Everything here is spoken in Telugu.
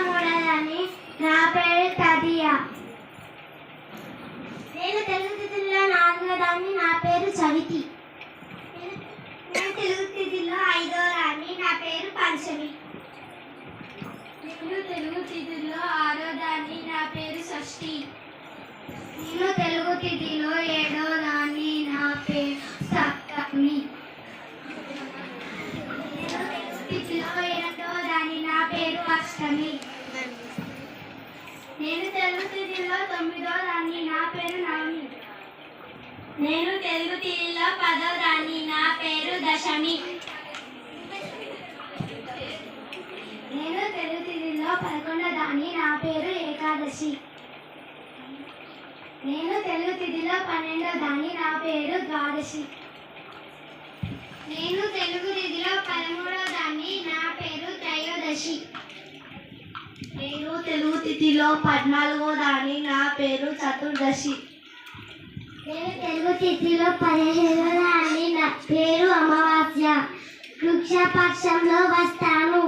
మూడోదాన్ని, నా పేరు తదియా. నేను తెలుగు తిథిలో నాలుగోదాన్ని, నా పేరు సవితి. నేను తెలుగు తిథిలో ఐదోదాన్ని, నా పేరు పంచమి. నేను తెలుగు తిథిలో ఆరోదాన్ని, నా పేరు షష్ఠి. నేను తెలుగు తిథిలో ఏడోదాన్ని, నా పేరు సప్తమి. నేను తెలుగు తిథిలో ఎనిమిదోదాన్ని, నా పేరు అష్టమి. నేను తెలుగు తిథిలో తొమ్మిదోదాన్ని, నా పేరు నవమి. నేను తెలుగు తిథిలో 10వ దాన్ని, నా పేరు దశమి. నేను తెలుగు తిథిలో 11వ దాన్ని, నా పేరు ఏకాదశి. నేను తెలుగు తిథిలో 12వ దాన్ని, నా పేరు ద్వాదశి. నేను తెలుగు తిథిలో 13వ దాన్ని, నా పేరు త్రయోదశి. నేను తెలుగు తిథిలో 14వ దాన్ని, నా పేరు చతుర్దశి. నేను తెలుగు తిథిలో 15వ దాన్ని, నా పేరు అమావాస్య. వృక్షపక్షంలో వస్తాను.